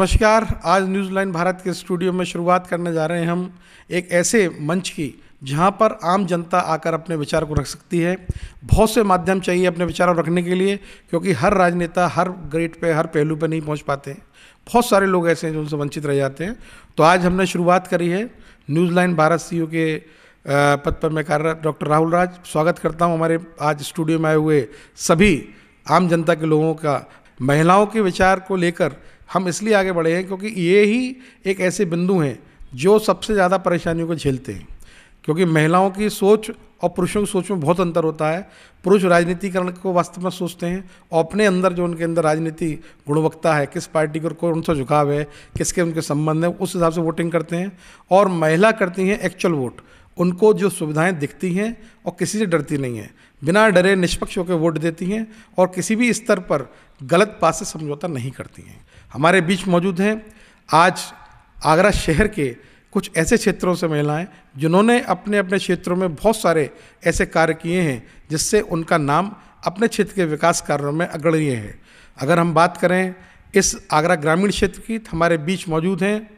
नमस्कार। आज news line Bharat के स्टूडियो में शुरुआत करने जा रहे हैं हम एक ऐसे मंच की जहां पर आम जनता आकर अपने विचार को रख सकती है। बहुत से माध्यम चाहिए अपने विचारों को रखने के लिए, क्योंकि हर राजनेता हर ग्रेड पे हर पहलू पे नहीं पहुंच पाते हैं। बहुत सारे लोग ऐसे हैं जो उनसे वंचित रह जाते हैं। तो आज हमने शुरुआत करी है न्यूज़ लाइन भारत CEO के पद पर मैं कार्यरत डॉक्टर राहुल राज। स्वागत करता हूँ हमारे आज स्टूडियो में आए हुए सभी आम जनता के लोगों का। महिलाओं के विचार को लेकर हम इसलिए आगे बढ़े हैं क्योंकि ये ही एक ऐसे बिंदु हैं जो सबसे ज़्यादा परेशानियों को झेलते हैं, क्योंकि महिलाओं की सोच और पुरुषों की सोच में बहुत अंतर होता है। पुरुष राजनीतिकरण को वास्तव में सोचते हैं और अपने अंदर जो उनके अंदर राजनीति गुणवत्ता है, किस पार्टी को कौन सा झुकाव है, किसके उनके संबंध है, उस हिसाब से वोटिंग करते हैं। और महिला करती हैं एक्चुअल वोट। उनको जो सुविधाएं दिखती हैं और किसी से डरती नहीं है, बिना डरे निष्पक्ष होकर वोट देती हैं और किसी भी स्तर पर गलत बात से समझौता नहीं करती हैं। हमारे बीच मौजूद हैं आज आगरा शहर के कुछ ऐसे क्षेत्रों से महिलाएं जिन्होंने अपने अपने क्षेत्रों में बहुत सारे ऐसे कार्य किए हैं जिससे उनका नाम अपने क्षेत्र के विकास कार्यों में अग्रणीय है। अगर हम बात करें इस आगरा ग्रामीण क्षेत्र की, तो हमारे बीच मौजूद हैं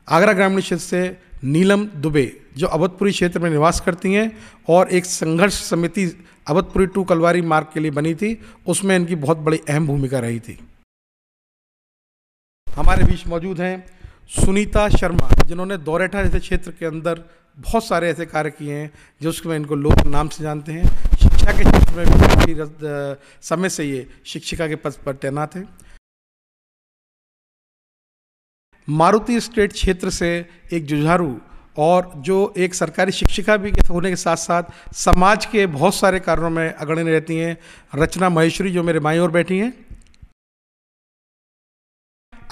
आगरा ग्रामीण क्षेत्र से नीलम दुबे, जो अवधपुरी क्षेत्र में निवास करती हैं और एक संघर्ष समिति अवधपुरी टू कलवारी मार्ग के लिए बनी थी, उसमें इनकी बहुत बड़ी अहम भूमिका रही थी। हमारे बीच मौजूद हैं सुनीता शर्मा, जिन्होंने दौरेठा जैसे क्षेत्र के अंदर बहुत सारे ऐसे कार्य किए हैं जिसमें इनको लोग नाम से जानते हैं। शिक्षा के क्षेत्र में भी काफ़ी समय से ये शिक्षिका के पद पर तैनात हैं। मारुति स्टेट क्षेत्र से एक जुझारू और जो एक सरकारी शिक्षिका भी होने के साथ साथ समाज के बहुत सारे कार्यों में अग्रणी रहती हैं, रचना महेश्वरी, जो मेरे बाईं ओर बैठी हैं।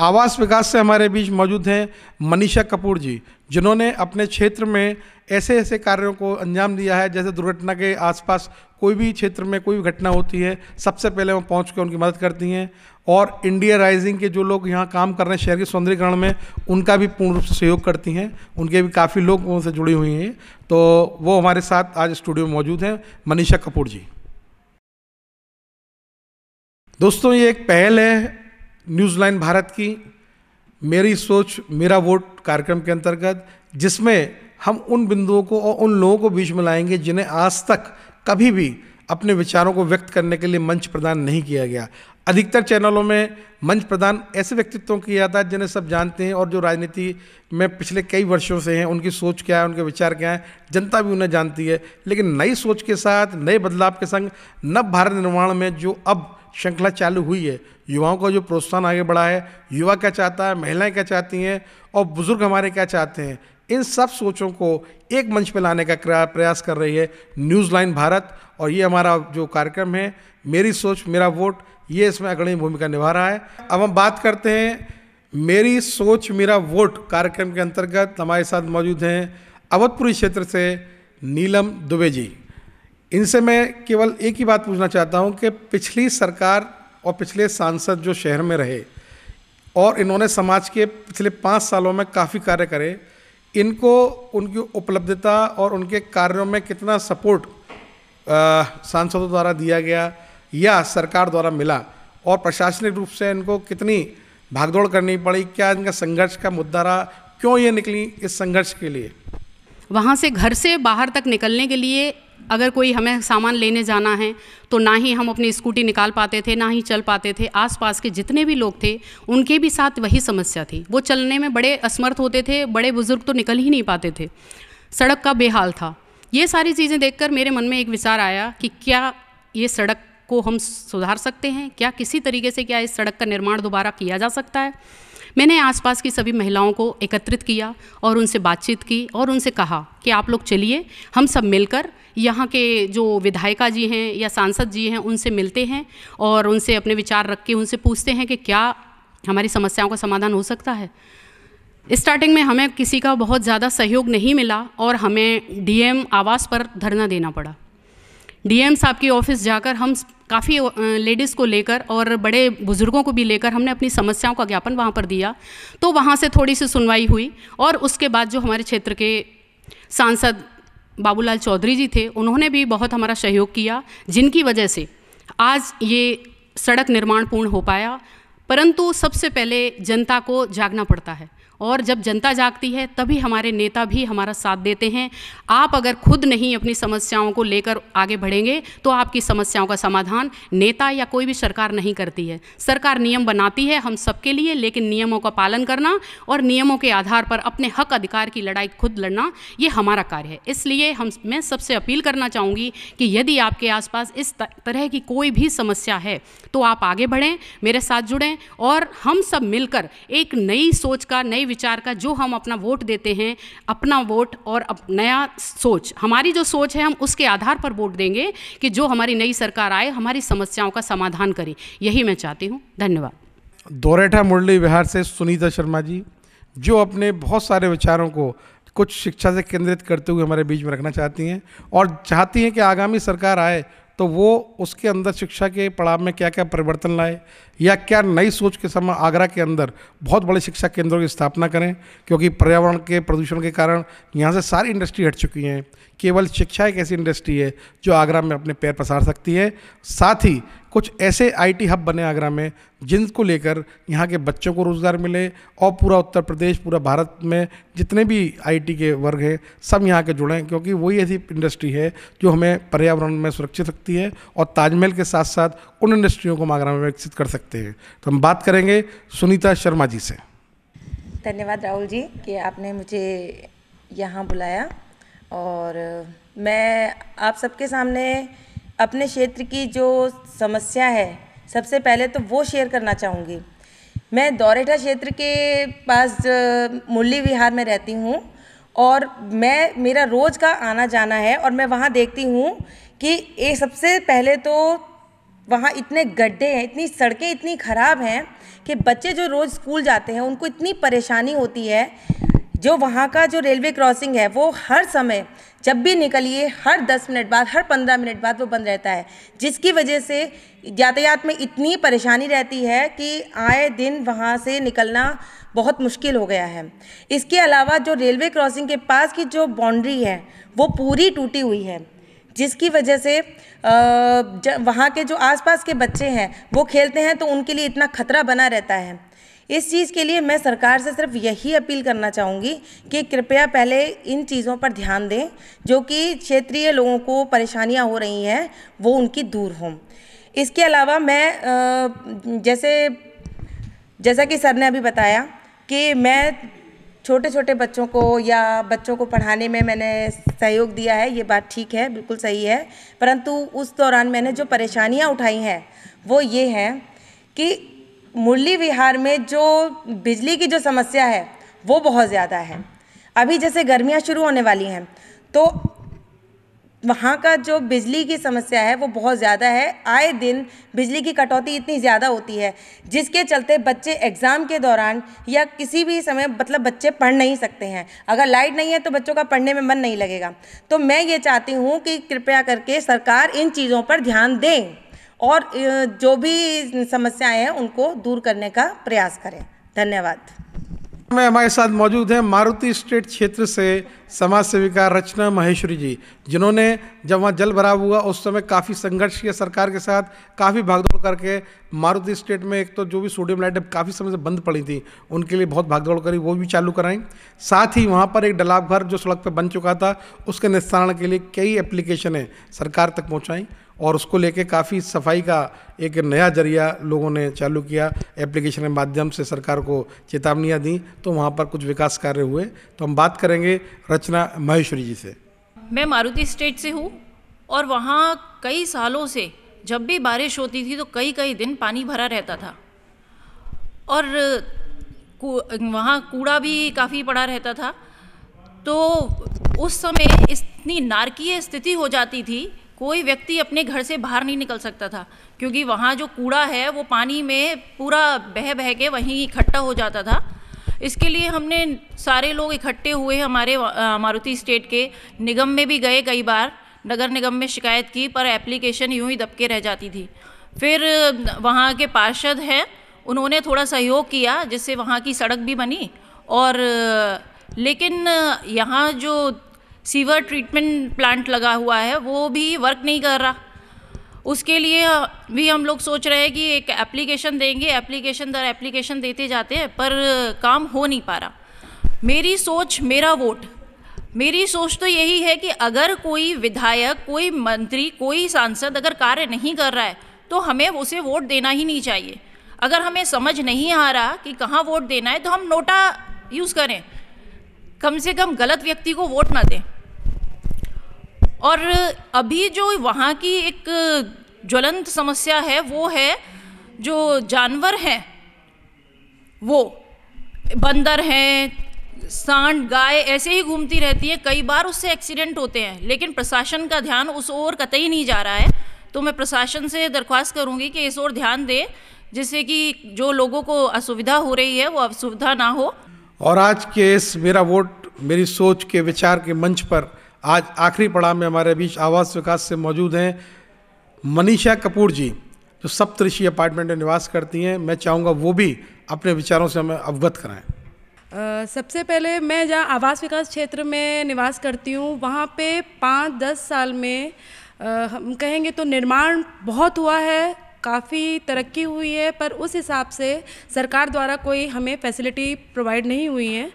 आवास विकास से हमारे बीच मौजूद हैं मनीषा कपूर जी, जिन्होंने अपने क्षेत्र में ऐसे ऐसे कार्यों को अंजाम दिया है, जैसे दुर्घटना के आसपास कोई भी क्षेत्र में कोई भी घटना होती है सबसे पहले वो पहुंच के उनकी मदद करती हैं। और इंडिया राइजिंग के जो लोग यहाँ काम कर रहे हैं शहर के सौंदर्यीकरण में, उनका भी पूर्ण रूप से सहयोग करती हैं। उनके भी काफ़ी लोग उनसे जुड़ी हुई हैं। तो वो हमारे साथ आज स्टूडियो में मौजूद हैं, मनीषा कपूर जी। दोस्तों, ये एक पहल है न्यूज़ लाइन भारत की मेरी सोच मेरा वोट कार्यक्रम के अंतर्गत, जिसमें हम उन बिंदुओं को और उन लोगों को बीच में लाएंगे जिन्हें आज तक कभी भी अपने विचारों को व्यक्त करने के लिए मंच प्रदान नहीं किया गया। अधिकतर चैनलों में मंच प्रदान ऐसे व्यक्तित्वों को किया जाता है जिन्हें सब जानते हैं और जो राजनीति में पिछले कई वर्षों से हैं, उनकी सोच क्या है, उनके विचार क्या है, जनता भी उन्हें जानती है। लेकिन नई सोच के साथ, नए बदलाव के संग नव भारत निर्माण में जो अब श्रृंखला चालू हुई है, युवाओं का जो प्रोत्साहन आगे बढ़ा है, युवा क्या चाहता है, महिलाएं क्या चाहती हैं और बुजुर्ग हमारे क्या चाहते हैं, इन सब सोचों को एक मंच पे लाने का प्रयास कर रही है न्यूज़ लाइन भारत। और ये हमारा जो कार्यक्रम है मेरी सोच मेरा वोट, ये इसमें अग्रणी भूमिका निभा रहा है। अब हम बात करते हैं मेरी सोच मेरा वोट कार्यक्रम के अंतर्गत हमारे साथ मौजूद हैं अवधपुरी क्षेत्र से नीलम दुबे जी। इनसे मैं केवल एक ही बात पूछना चाहता हूं कि पिछली सरकार और पिछले सांसद जो शहर में रहे और इन्होंने समाज के पिछले 5 सालों में काफ़ी कार्य करे, इनको उनकी उपलब्धता और उनके कार्यों में कितना सपोर्ट सांसदों द्वारा दिया गया या सरकार द्वारा मिला, और प्रशासनिक रूप से इनको कितनी भागदौड़ करनी पड़ी, क्या इनका संघर्ष का मुद्दा रहा, क्यों ये निकली इस संघर्ष के लिए? वहाँ से घर से बाहर तक निकलने के लिए अगर कोई हमें सामान लेने जाना है तो ना ही हम अपनी स्कूटी निकाल पाते थे, ना ही चल पाते थे। आसपास के जितने भी लोग थे उनके भी साथ वही समस्या थी। वो चलने में बड़े असमर्थ होते थे, बड़े बुजुर्ग तो निकल ही नहीं पाते थे, सड़क का बेहाल था। ये सारी चीज़ें देखकर मेरे मन में एक विचार आया कि क्या ये सड़क को हम सुधार सकते हैं, क्या किसी तरीके से क्या इस सड़क का निर्माण दोबारा किया जा सकता है। मैंने आसपास की सभी महिलाओं को एकत्रित किया और उनसे बातचीत की और उनसे कहा कि आप लोग चलिए, हम सब मिलकर यहाँ के जो विधायिका जी हैं या सांसद जी हैं उनसे मिलते हैं और उनसे अपने विचार रख के उनसे पूछते हैं कि क्या हमारी समस्याओं का समाधान हो सकता है। स्टार्टिंग में हमें किसी का बहुत ज़्यादा सहयोग नहीं मिला और हमें DM आवास पर धरना देना पड़ा। DM साहब की ऑफिस जाकर हम काफ़ी लेडीज़ को लेकर और बड़े बुज़ुर्गों को भी लेकर हमने अपनी समस्याओं का ज्ञापन वहाँ पर दिया। तो वहाँ से थोड़ी सी सुनवाई हुई और उसके बाद जो हमारे क्षेत्र के सांसद बाबूलाल चौधरी जी थे, उन्होंने भी बहुत हमारा सहयोग किया, जिनकी वजह से आज ये सड़क निर्माण पूर्ण हो पाया। परंतु सबसे पहले जनता को जागना पड़ता है, और जब जनता जागती है तभी हमारे नेता भी हमारा साथ देते हैं। आप अगर खुद नहीं अपनी समस्याओं को लेकर आगे बढ़ेंगे तो आपकी समस्याओं का समाधान नेता या कोई भी सरकार नहीं करती है। सरकार नियम बनाती है हम सबके लिए, लेकिन नियमों का पालन करना और नियमों के आधार पर अपने हक अधिकार की लड़ाई खुद लड़ना, ये हमारा कार्य है। इसलिए मैं सबसे अपील करना चाहूँगी कि यदि आपके आसपास इस तरह की कोई भी समस्या है तो आप आगे बढ़ें, मेरे साथ जुड़ें, और हम सब मिलकर एक नई सोच का, नई विचार का, जो हम अपना वोट देते हैं, अपना वोट और नया सोच, हमारी जो सोच है हम उसके आधार पर वोट देंगे कि जो हमारी नई सरकार आए हमारी समस्याओं का समाधान करे। यही मैं चाहती हूँ। धन्यवाद। दोरेठा मुरली विहार से सुनीता शर्मा जी, जो अपने बहुत सारे विचारों को कुछ शिक्षा से केंद्रित करते हुए हमारे बीच में रखना चाहती हैं और चाहती हैं कि आगामी सरकार आए तो वो उसके अंदर शिक्षा के पड़ाव में क्या क्या परिवर्तन लाए या क्या नई सोच के समय आगरा के अंदर बहुत बड़े शिक्षा केंद्रों की स्थापना करें, क्योंकि पर्यावरण के प्रदूषण के कारण यहाँ से सारी इंडस्ट्री हट चुकी हैं। केवल शिक्षा एक ऐसी इंडस्ट्री है जो आगरा में अपने पैर पसार सकती है। साथ ही कुछ ऐसे आईटी हब बने आगरा में जिनको लेकर यहाँ के बच्चों को रोज़गार मिले और पूरा उत्तर प्रदेश, पूरा भारत में जितने भी आईटी के वर्ग हैं सब यहाँ के जुड़ें, क्योंकि वही ऐसी इंडस्ट्री है जो हमें पर्यावरण में सुरक्षित रखती है और ताजमहल के साथ साथ उन इंडस्ट्रियों को हम आगरा में विकसित कर सकते हैं। तो हम बात करेंगे सुनीता शर्मा जी से। धन्यवाद राहुल जी कि आपने मुझे यहाँ बुलाया, और मैं आप सबके सामने अपने क्षेत्र की जो समस्या है सबसे पहले तो वो शेयर करना चाहूँगी। मैं दोरेठा क्षेत्र के पास मुरली विहार में रहती हूँ और मेरा रोज़ का आना जाना है, और मैं वहाँ देखती हूँ कि ये सबसे पहले तो वहाँ इतने गड्ढे हैं, इतनी सड़कें इतनी ख़राब हैं कि बच्चे जो रोज़ स्कूल जाते हैं उनको इतनी परेशानी होती है। जो वहाँ का जो रेलवे क्रॉसिंग है वो हर समय जब भी निकलिए हर 10 मिनट बाद, हर 15 मिनट बाद वो बंद रहता है, जिसकी वजह से यातायात में इतनी परेशानी रहती है कि आए दिन वहाँ से निकलना बहुत मुश्किल हो गया है। इसके अलावा जो रेलवे क्रॉसिंग के पास की जो बाउंड्री है वो पूरी टूटी हुई है, जिसकी वजह से वहाँ के जो आसपास के बच्चे हैं वो खेलते हैं तो उनके लिए इतना खतरा बना रहता है। इस चीज़ के लिए मैं सरकार से सिर्फ यही अपील करना चाहूँगी कि कृपया पहले इन चीज़ों पर ध्यान दें, जो कि क्षेत्रीय लोगों को परेशानियाँ हो रही हैं वो उनकी दूर हों। इसके अलावा मैं जैसा कि सर ने अभी बताया कि मैं छोटे छोटे बच्चों को या बच्चों को पढ़ाने में मैंने सहयोग दिया है, ये बात ठीक है, बिल्कुल सही है, परंतु उस दौरान मैंने जो परेशानियाँ उठाई हैं वो ये हैं कि मुरली विहार में जो बिजली की जो समस्या है वो बहुत ज़्यादा है। अभी जैसे गर्मियाँ शुरू होने वाली हैं तो वहाँ का जो बिजली की समस्या है वो बहुत ज़्यादा है। आए दिन बिजली की कटौती इतनी ज़्यादा होती है जिसके चलते बच्चे एग्ज़ाम के दौरान या किसी भी समय मतलब बच्चे पढ़ नहीं सकते हैं। अगर लाइट नहीं है तो बच्चों का पढ़ने में मन नहीं लगेगा। तो मैं ये चाहती हूँ कि कृपया करके सरकार इन चीज़ों पर ध्यान दें और जो भी समस्याएं हैं उनको दूर करने का प्रयास करें। धन्यवाद। में हमारे साथ मौजूद हैं मारुति स्टेट क्षेत्र से समाज सेविका रचना महेश्वरी जी, जिन्होंने जब वहाँ जल भराव हुआ उस समय काफ़ी संघर्ष किया सरकार के साथ, काफ़ी भागदौड़ करके मारुति स्टेट में एक तो जो भी सोडियम लाइटें काफ़ी समय से बंद पड़ी थी उनके लिए बहुत भागदौड़ करी, वो भी चालू कराई। साथ ही वहाँ पर एक डलाव घर जो सड़क पर बन चुका था उसके निस्तारण के लिए कई एप्लीकेशनें सरकार तक पहुँचाई और उसको लेके काफ़ी सफाई का एक नया जरिया लोगों ने चालू किया। एप्लीकेशन के माध्यम से सरकार को चेतावनियाँ दी तो वहाँ पर कुछ विकास कार्य हुए। तो हम बात करेंगे रचना महेश्वरी जी से। मैं मारुति स्टेट से हूँ और वहाँ कई सालों से जब भी बारिश होती थी तो कई कई दिन पानी भरा रहता था और वहाँ कूड़ा भी काफ़ी पड़ा रहता था। तो उस समय इतनी नारकीय स्थिति हो जाती थी, कोई व्यक्ति अपने घर से बाहर नहीं निकल सकता था क्योंकि वहाँ जो कूड़ा है वो पानी में पूरा बह बह के वहीं इकट्ठा हो जाता था। इसके लिए हमने सारे लोग इकट्ठे हुए, हमारे मारुति स्टेट के निगम में भी गए, कई बार नगर निगम में शिकायत की पर एप्लीकेशन यूं ही दबके रह जाती थी। फिर वहाँ के पार्षद हैं, उन्होंने थोड़ा सहयोग किया जिससे वहाँ की सड़क भी बनी और लेकिन यहाँ जो सीवर ट्रीटमेंट प्लांट लगा हुआ है वो भी वर्क नहीं कर रहा उसके लिए भी हम लोग सोच रहे हैं कि एक एप्लीकेशन देंगे, एप्लीकेशन दर एप्लीकेशन देते जाते हैं, पर काम हो नहीं पा रहा। मेरी सोच मेरा वोट, मेरी सोच तो यही है कि अगर कोई विधायक, कोई मंत्री, कोई सांसद अगर कार्य नहीं कर रहा है तो हमें उसे वोट देना ही नहीं चाहिए। अगर हमें समझ नहीं आ रहा कि कहाँ वोट देना है तो हम नोटा यूज़ करें, कम से कम गलत व्यक्ति को वोट ना दें। और अभी जो वहाँ की एक ज्वलंत समस्या है वो है जो जानवर हैं, वो बंदर हैं, सांड, गाय ऐसे ही घूमती रहती है, कई बार उससे एक्सीडेंट होते हैं, लेकिन प्रशासन का ध्यान उस ओर कतई नहीं जा रहा है। तो मैं प्रशासन से दरख्वास्त करूंगी कि इस ओर ध्यान दे, जिससे कि जो लोगों को असुविधा हो रही है वो असुविधा ना हो। और आज के इस मेरा वोट मेरी सोच के विचार के मंच पर आज आखिरी पड़ाव में हमारे बीच आवास विकास से मौजूद हैं मनीषा कपूर जी, जो सप्तऋषि अपार्टमेंट में निवास करती हैं। मैं चाहूँगा वो भी अपने विचारों से हमें अवगत कराएं। सबसे पहले मैं जहाँ आवास विकास क्षेत्र में निवास करती हूँ वहाँ पे 5-10 साल में हम कहेंगे तो निर्माण बहुत हुआ है, काफ़ी तरक्की हुई है, पर उस हिसाब से सरकार द्वारा कोई हमें फैसिलिटी प्रोवाइड नहीं हुई है।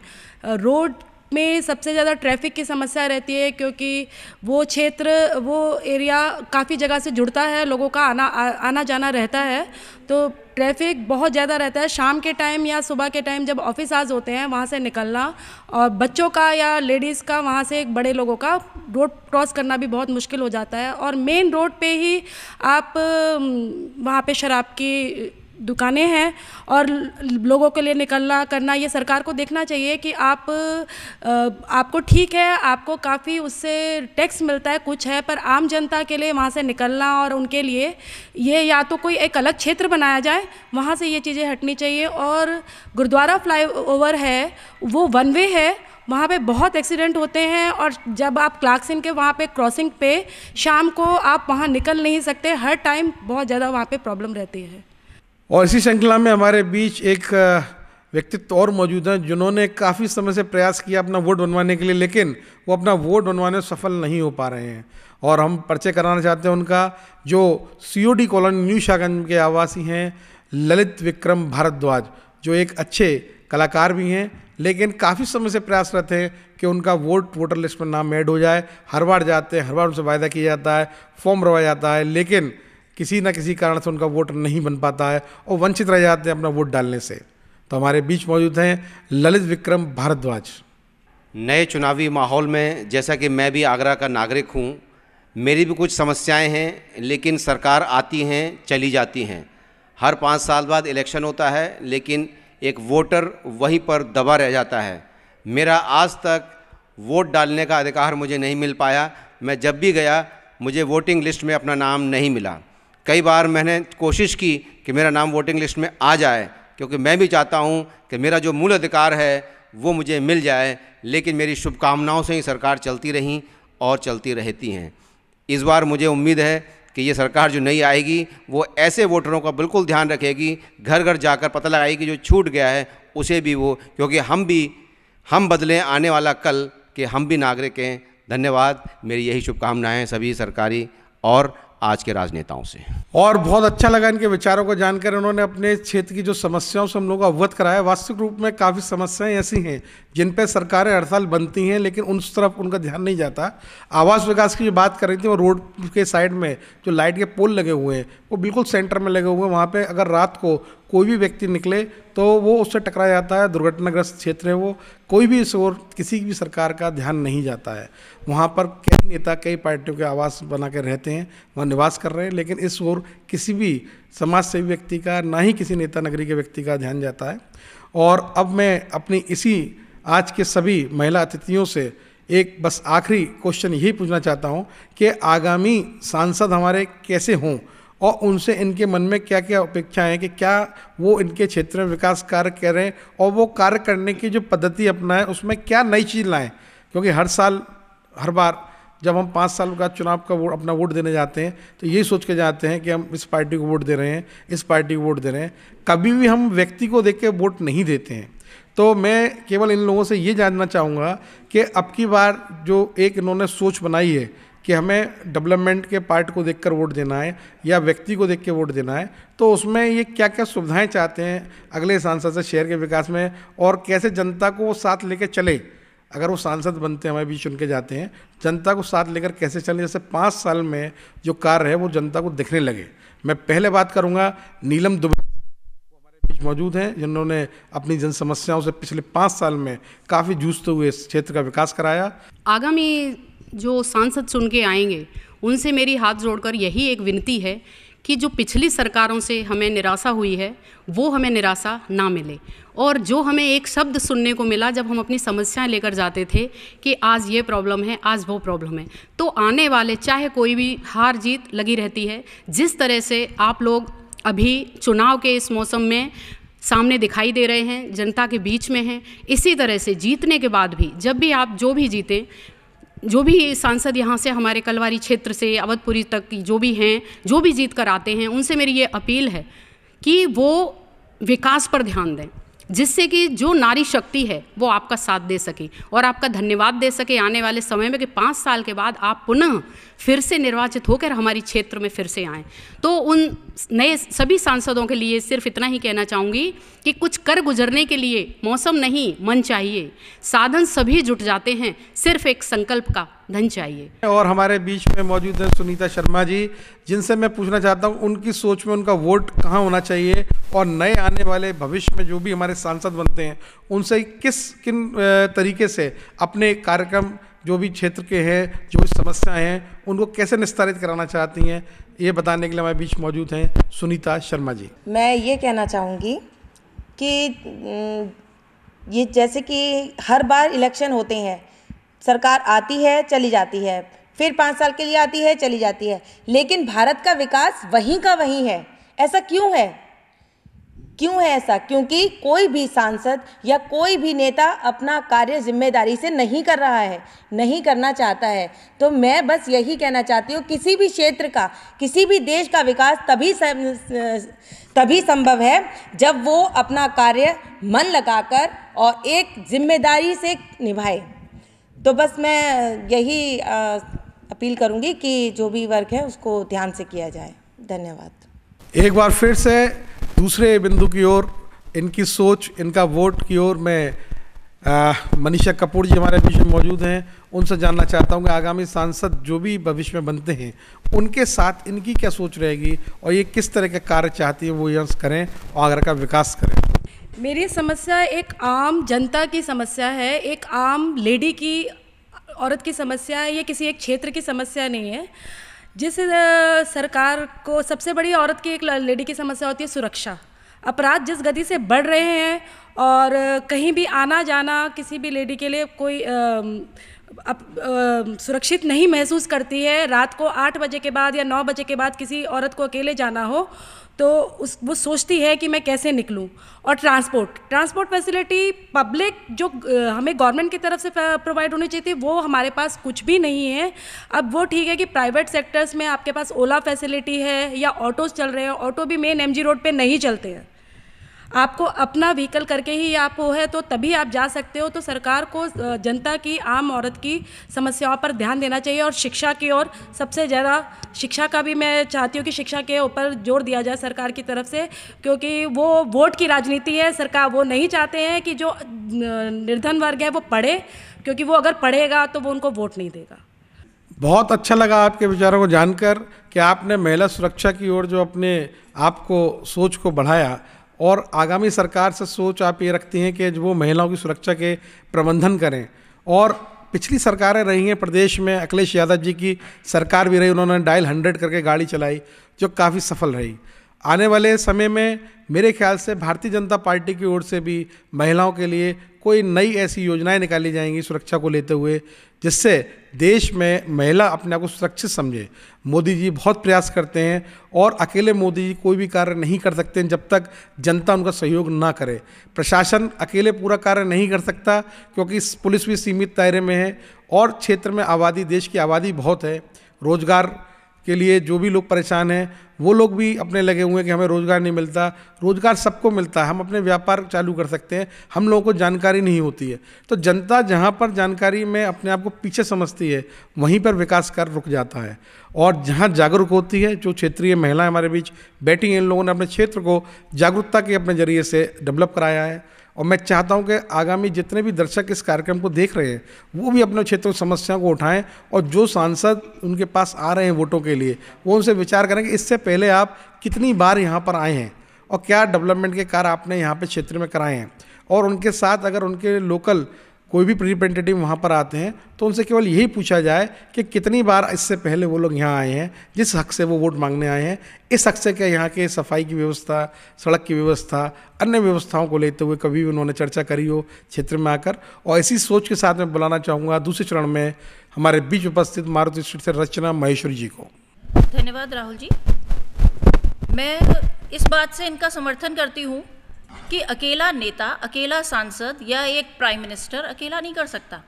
रोड में सबसे ज़्यादा ट्रैफिक की समस्या रहती है, क्योंकि वो क्षेत्र, वो एरिया काफ़ी जगह से जुड़ता है, लोगों का आना जाना रहता है, तो ट्रैफिक बहुत ज़्यादा रहता है। शाम के टाइम या सुबह के टाइम जब ऑफिस आवर्स होते हैं वहाँ से निकलना, और बच्चों का या लेडीज़ का वहाँ से बड़े लोगों का रोड क्रॉस करना भी बहुत मुश्किल हो जाता है। और मेन रोड पे ही आप वहाँ पे शराब की दुकानें हैं और लोगों के लिए निकलना करना, ये सरकार को देखना चाहिए कि आपको ठीक है, आपको काफ़ी उससे टैक्स मिलता है, कुछ है, पर आम जनता के लिए वहाँ से निकलना और उनके लिए ये या तो कोई एक अलग क्षेत्र बनाया जाए, वहाँ से ये चीज़ें हटनी चाहिए। और गुरुद्वारा फ्लाईओवर है वो वन वे है, वहाँ पे बहुत एक्सीडेंट होते हैं, और जब आप क्लार्कसन के वहाँ पे क्रॉसिंग पे शाम को आप वहाँ निकल नहीं सकते, हर टाइम बहुत ज़्यादा वहाँ पे प्रॉब्लम रहती है। और इसी श्रृंखला में हमारे बीच एक व्यक्तित्व और मौजूद हैं जिन्होंने काफ़ी समय से प्रयास किया अपना वोट बनवाने के लिए, लेकिन वो अपना वोट बनवाने में सफल नहीं हो पा रहे हैं। और हम परिचय कराना चाहते हैं उनका, जो COD कॉलोनी न्यू शाहगंज के आवासी हैं ललित विक्रम भारद्वाज, जो एक अच्छे कलाकार भी हैं, लेकिन काफ़ी समय से प्रयासरत हैं कि उनका वोटर लिस्ट में नाम ऐड हो जाए। हर बार जाते हैं, हर बार उनसे वायदा किया जाता है, फॉर्म भरवाया जाता है, लेकिन किसी न किसी कारण से उनका वोट नहीं बन पाता है और वंचित रह जाते हैं अपना वोट डालने से। तो हमारे बीच मौजूद हैं ललित विक्रम भारद्वाज। नए चुनावी माहौल में, जैसा कि मैं भी आगरा का नागरिक हूं, मेरी भी कुछ समस्याएं हैं, लेकिन सरकार आती हैं चली जाती हैं। हर 5 साल बाद इलेक्शन होता है, लेकिन एक वोटर वहीं पर दबा रह जाता है। मेरा आज तक वोट डालने का अधिकार मुझे नहीं मिल पाया। मैं जब भी गया मुझे वोटिंग लिस्ट में अपना नाम नहीं मिला। कई बार मैंने कोशिश की कि मेरा नाम वोटिंग लिस्ट में आ जाए, क्योंकि मैं भी चाहता हूं कि मेरा जो मूल अधिकार है वो मुझे मिल जाए, लेकिन मेरी शुभकामनाओं से ही सरकार चलती रही और चलती रहती हैं। इस बार मुझे उम्मीद है कि ये सरकार जो नई आएगी वो ऐसे वोटरों का बिल्कुल ध्यान रखेगी, घर घर जाकर पता लगाएगी जो छूट गया है उसे भी वो, क्योंकि हम बदलें आने वाला कल कि हम भी नागरिक हैं। धन्यवाद। मेरी यही शुभकामनाएं सभी सरकारी और आज के राजनेताओं से। और बहुत अच्छा लगा इनके विचारों को जानकर। उन्होंने अपने क्षेत्र की जो समस्याओं से हम लोगों को अवगत कराया। वास्तविक रूप में काफ़ी समस्याएं ऐसी हैं जिन पे सरकारें हर साल बनती हैं, लेकिन उस तरफ उनका ध्यान नहीं जाता। आवास विकास की जो बात कर रही थी, वो रोड के साइड में जो लाइट के पोल लगे हुए हैं वो बिल्कुल सेंटर में लगे हुए हैं। वहाँ पर अगर रात को कोई भी व्यक्ति निकले तो वो उससे टकरा जाता है। दुर्घटनाग्रस्त क्षेत्र है वो, कोई भी इस ओर किसी भी सरकार का ध्यान नहीं जाता है। वहाँ पर कई नेता कई पार्टियों के आवास बना के रहते हैं, वहाँ निवास कर रहे हैं, लेकिन इस ओर किसी भी समाज सेवी व्यक्ति का, ना ही किसी नेता नगरी के व्यक्ति का ध्यान जाता है। और अब मैं अपनी इसी आज के सभी महिला अतिथियों से एक बस आखिरी क्वेश्चन यही पूछना चाहता हूँ कि आगामी सांसद हमारे कैसे हों और उनसे इनके मन में क्या क्या अपेक्षाएं हैं कि क्या वो इनके क्षेत्र में विकास कार्य करें और वो कार्य करने की जो पद्धति अपनाएं उसमें क्या नई चीज़ लाएं। क्योंकि हर बार जब हम 5 साल का चुनाव का अपना वोट देने जाते हैं तो यही सोच के जाते हैं कि हम इस पार्टी को वोट दे रहे हैं, इस पार्टी को वोट दे रहे हैं, कभी भी हम व्यक्ति को देख के वोट नहीं देते हैं। तो मैं केवल इन लोगों से ये जानना चाहूँगा कि अब की बार जो एक इन्होंने सोच बनाई है कि हमें डेवलपमेंट के पार्ट को देखकर वोट देना है या व्यक्ति को देख के वोट देना है, तो उसमें ये क्या क्या सुविधाएं चाहते हैं अगले सांसद से शहर के विकास में, और कैसे जनता को वो साथ लेके चले। अगर वो सांसद बनते हैं, हमारे बीच चुन के जाते हैं, जनता को साथ लेकर कैसे चलें, जैसे 5 साल में जो कार्य है वो जनता को दिखने लगे। मैं पहले बात करूँगा नीलम दुबे, वो हमारे बीच मौजूद हैं, जिन्होंने अपनी जन समस्याओं से पिछले 5 साल में काफ़ी जूझते हुए इस क्षेत्र का विकास कराया। आगामी जो सांसद चुन के आएंगे उनसे मेरी हाथ जोड़कर यही एक विनती है कि जो पिछली सरकारों से हमें निराशा हुई है वो हमें निराशा ना मिले, और जो हमें एक शब्द सुनने को मिला जब हम अपनी समस्याएं लेकर जाते थे कि आज ये प्रॉब्लम है, आज वो प्रॉब्लम है, तो आने वाले चाहे कोई भी हार जीत लगी रहती है। जिस तरह से आप लोग अभी चुनाव के इस मौसम में सामने दिखाई दे रहे हैं, जनता के बीच में हैं, इसी तरह से जीतने के बाद भी जब भी आप जो भी जीतें, जो भी सांसद यहाँ से हमारे कलवारी क्षेत्र से अवधपुरी तक जो भी हैं, जो भी जीत कर आते हैं, उनसे मेरी ये अपील है कि वो विकास पर ध्यान दें, जिससे कि जो नारी शक्ति है वो आपका साथ दे सके और आपका धन्यवाद दे सके आने वाले समय में, कि 5 साल के बाद आप पुनः फिर से निर्वाचित होकर हमारी क्षेत्र में फिर से आएँ। तो उन नए सभी सांसदों के लिए सिर्फ इतना ही कहना चाहूँगी कि कुछ कर गुजरने के लिए मौसम नहीं, मन चाहिए। साधन सभी जुट जाते हैं, सिर्फ एक संकल्प का धन चाहिए। और हमारे बीच में मौजूद हैं सुनीता शर्मा जी, जिनसे मैं पूछना चाहता हूं उनकी सोच में उनका वोट कहां होना चाहिए, और नए आने वाले भविष्य में जो भी हमारे सांसद बनते हैं उनसे किन तरीके से अपने कार्यक्रम जो भी क्षेत्र के हैं, जो भी समस्याएं हैं, उनको कैसे निस्तारित कराना चाहती हैं, ये बताने के लिए हमारे बीच मौजूद हैं सुनीता शर्मा जी। मैं ये कहना चाहूँगी कि ये जैसे कि हर बार इलेक्शन होते हैं, सरकार आती है चली जाती है, फिर 5 साल के लिए आती है चली जाती है, लेकिन भारत का विकास वहीं का वहीं है। ऐसा क्यों है? क्यों है ऐसा? क्योंकि कोई भी सांसद या कोई भी नेता अपना कार्य जिम्मेदारी से नहीं कर रहा है, नहीं करना चाहता है। तो मैं बस यही कहना चाहती हूँ, किसी भी क्षेत्र का, किसी भी देश का विकास तभी संभव है जब वो अपना कार्य मन लगाकर और एक जिम्मेदारी से निभाए। तो बस मैं यही अपील करूंगी कि जो भी वर्क है उसको ध्यान से किया जाए। धन्यवाद। एक बार फिर से दूसरे बिंदु की ओर, इनकी सोच, इनका वोट की ओर मैं मनीषा कपूर जी हमारे बीच में मौजूद हैं, उनसे जानना चाहता हूं कि आगामी सांसद जो भी भविष्य में बनते हैं उनके साथ इनकी क्या सोच रहेगी और ये किस तरह के कार्य चाहती है वो यश करें और आगरा का विकास करें। मेरी समस्या एक आम जनता की समस्या है, एक आम लेडी की, औरत की समस्या है। ये किसी एक क्षेत्र की समस्या नहीं है। जिस सरकार को सबसे बड़ी औरत की, एक लेडी की समस्या होती है सुरक्षा। अपराध जिस गति से बढ़ रहे हैं और कहीं भी आना जाना किसी भी लेडी के लिए कोई सुरक्षित नहीं महसूस करती है। रात को 8 बजे के बाद या 9 बजे के बाद किसी औरत को अकेले जाना हो तो वो सोचती है कि मैं कैसे निकलूं। और ट्रांसपोर्ट फैसिलिटी पब्लिक जो हमें गवर्नमेंट की तरफ से प्रोवाइड होनी चाहिए थी, वो हमारे पास कुछ भी नहीं है। अब वो ठीक है कि प्राइवेट सेक्टर्स में आपके पास ओला फैसिलिटी है या ऑटोज़ चल रहे हैं, ऑटो भी मेन MG रोड पे नहीं चलते हैं। आपको अपना व्हीकल करके ही आप वो है तो तभी आप जा सकते हो। तो सरकार को जनता की, आम औरत की समस्याओं पर ध्यान देना चाहिए। और शिक्षा की ओर सबसे ज़्यादा, शिक्षा का भी मैं चाहती हूँ कि शिक्षा के ऊपर जोर दिया जाए सरकार की तरफ से, क्योंकि वो वोट की राजनीति है। सरकार वो नहीं चाहते हैं कि जो निर्धन वर्ग है वो पढ़े, क्योंकि वो अगर पढ़ेगा तो वो उनको वोट नहीं देगा। बहुत अच्छा लगा आपके विचारों को जानकर कि आपने महिला सुरक्षा की ओर जो अपने आप को, सोच को बढ़ाया, और आगामी सरकार से सोच आप ये रखती हैं कि वो महिलाओं की सुरक्षा के प्रबंधन करें। और पिछली सरकारें रही हैं प्रदेश में, अखिलेश यादव जी की सरकार भी रही, उन्होंने डायल 100 करके गाड़ी चलाई जो काफ़ी सफल रही। आने वाले समय में मेरे ख्याल से भारतीय जनता पार्टी की ओर से भी महिलाओं के लिए कोई नई ऐसी योजनाएं निकाली जाएंगी सुरक्षा को लेते हुए, जिससे देश में महिला अपने आप को सुरक्षित समझे। मोदी जी बहुत प्रयास करते हैं और अकेले मोदी जी कोई भी कार्य नहीं कर सकते हैं जब तक जनता उनका सहयोग ना करे। प्रशासन अकेले पूरा कार्य नहीं कर सकता, क्योंकि पुलिस भी सीमित दायरे में है और क्षेत्र में आबादी, देश की आबादी बहुत है। रोजगार के लिए जो भी लोग परेशान हैं वो लोग भी अपने लगे हुए हैं कि हमें रोज़गार नहीं मिलता। रोज़गार सबको मिलता है, हम अपने व्यापार चालू कर सकते हैं, हम लोगों को जानकारी नहीं होती है। तो जनता जहाँ पर जानकारी में अपने आप को पीछे समझती है वहीं पर विकास कार्य रुक जाता है। और जहाँ जागरूक होती है, जो क्षेत्रीय महिलाएं हमारे बीच बैठी हैं, इन लोगों ने अपने क्षेत्र को जागरूकता के अपने जरिए से डेवलप कराया है। और मैं चाहता हूं कि आगामी जितने भी दर्शक इस कार्यक्रम को देख रहे हैं वो भी अपने क्षेत्र की समस्याओं को उठाएं, और जो सांसद उनके पास आ रहे हैं वोटों के लिए वो उनसे विचार करें कि इससे पहले आप कितनी बार यहाँ पर आए हैं और क्या डेवलपमेंट के कार्य आपने यहाँ पे क्षेत्र में कराए हैं। और उनके साथ अगर उनके लोकल कोई भी रिप्रेजेंटेटिव वहाँ पर आते हैं तो उनसे केवल यही पूछा जाए कि कितनी बार इससे पहले वो लोग यहाँ आए हैं, जिस हक से वो वोट मांगने आए हैं, इस हक से क्या यहाँ के सफाई की व्यवस्था, सड़क की व्यवस्था, अन्य व्यवस्थाओं को लेते हुए कभी भी उन्होंने चर्चा करी हो क्षेत्र में आकर। और इसी सोच के साथ मैं बुलाना चाहूँगा दूसरे चरण में हमारे बीच उपस्थित मारुति स्ट्रीट से रचना महेश्वरी जी को। धन्यवाद राहुल जी। मैं इस बात से इनका समर्थन करती हूँ कि अकेला नेता, अकेला सांसद या एक प्राइम मिनिस्टर अकेला नहीं कर सकता।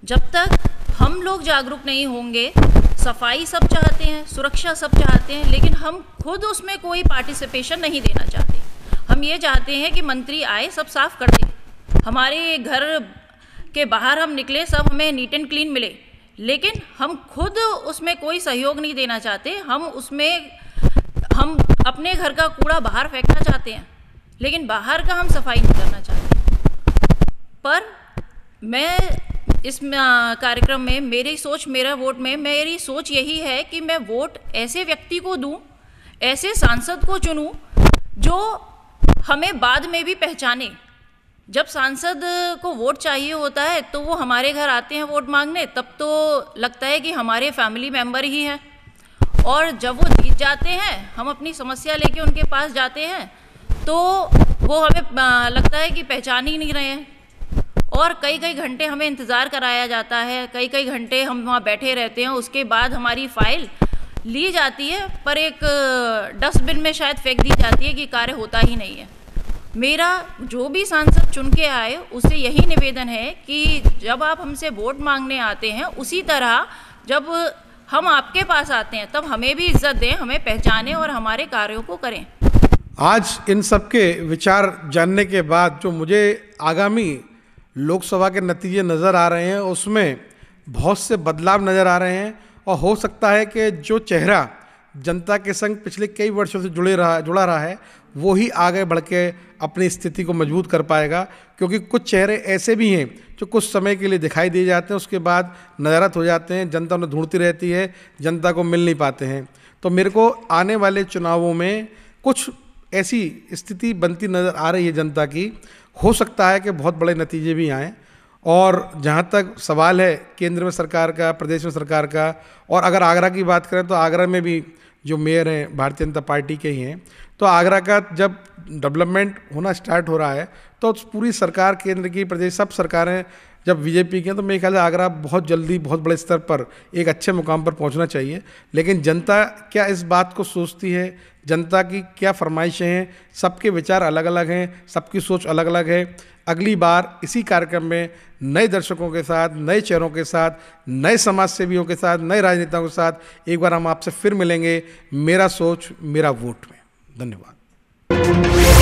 जब तक हम लोग जागरूक नहीं होंगे, सफाई सब चाहते हैं, सुरक्षा सब चाहते हैं, लेकिन हम खुद उसमें कोई पार्टिसिपेशन नहीं देना चाहते। हम ये चाहते हैं कि मंत्री आए, सब साफ कर दे, हमारे घर के बाहर हम निकले सब हमें नीट एंड क्लीन मिले, लेकिन हम खुद उसमें कोई सहयोग नहीं देना चाहते। हम अपने घर का कूड़ा बाहर फेंकना चाहते हैं, लेकिन बाहर का हम सफाई नहीं करना चाहते। पर मैं इस कार्यक्रम में मेरी सोच, मेरा वोट में मेरी सोच यही है कि मैं वोट ऐसे व्यक्ति को दूं, ऐसे सांसद को चुनूं जो हमें बाद में भी पहचाने। जब सांसद को वोट चाहिए होता है तो वो हमारे घर आते हैं वोट मांगने, तब तो लगता है कि हमारे फैमिली मेम्बर ही हैं, और जब वो जीत जाते हैं, हम अपनी समस्या लेके उनके पास जाते हैं तो वो हमें लगता है कि पहचान ही नहीं रहे हैं, और कई कई घंटे हमें इंतज़ार कराया जाता है, कई कई घंटे हम वहाँ बैठे रहते हैं। उसके बाद हमारी फ़ाइल ली जाती है पर एक डस्टबिन में शायद फेंक दी जाती है कि कार्य होता ही नहीं है। मेरा जो भी सांसद चुन के आए उससे यही निवेदन है कि जब आप हमसे वोट मांगने आते हैं, उसी तरह जब हम आपके पास आते हैं तब हमें भी इज्जत दें, हमें पहचानें और हमारे कार्यों को करें। आज इन सब के विचार जानने के बाद जो मुझे आगामी लोकसभा के नतीजे नज़र आ रहे हैं उसमें बहुत से बदलाव नज़र आ रहे हैं, और हो सकता है कि जो चेहरा जनता के संग पिछले कई वर्षों से जुड़ा रहा है वो ही आगे बढ़ के अपनी स्थिति को मजबूत कर पाएगा। क्योंकि कुछ चेहरे ऐसे भी हैं जो कुछ समय के लिए दिखाई दे जाते हैं, उसके बाद नज़ारत हो जाते हैं, जनता उन्हें ढूंढती रहती है, जनता को मिल नहीं पाते हैं। तो मेरे को आने वाले चुनावों में कुछ ऐसी स्थिति बनती नज़र आ रही है जनता की, हो सकता है कि बहुत बड़े नतीजे भी आएँ। और जहाँ तक सवाल है केंद्र में सरकार का, प्रदेश में सरकार का, और अगर आगरा की बात करें तो आगरा में भी जो मेयर हैं भारतीय जनता पार्टी के ही हैं, तो आगरा का जब डेवलपमेंट होना स्टार्ट हो रहा है तो पूरी सरकार, केंद्र की, प्रदेश, सब सरकारें जब बीजेपी की हैं, तो मेरे ख्याल से आगरा बहुत जल्दी बहुत बड़े स्तर पर एक अच्छे मुकाम पर पहुंचना चाहिए। लेकिन जनता क्या इस बात को सोचती है, जनता की क्या फरमाइशें हैं, सबके विचार अलग अलग हैं, सबकी सोच अलग अलग है। अगली बार इसी कार्यक्रम में नए दर्शकों के साथ, नए चेहरों के साथ, नए समाज सेवियों के साथ, नए राजनेताओं के साथ एक बार हम आपसे फिर मिलेंगे मेरा सोच मेरा वोट में। धन्यवाद।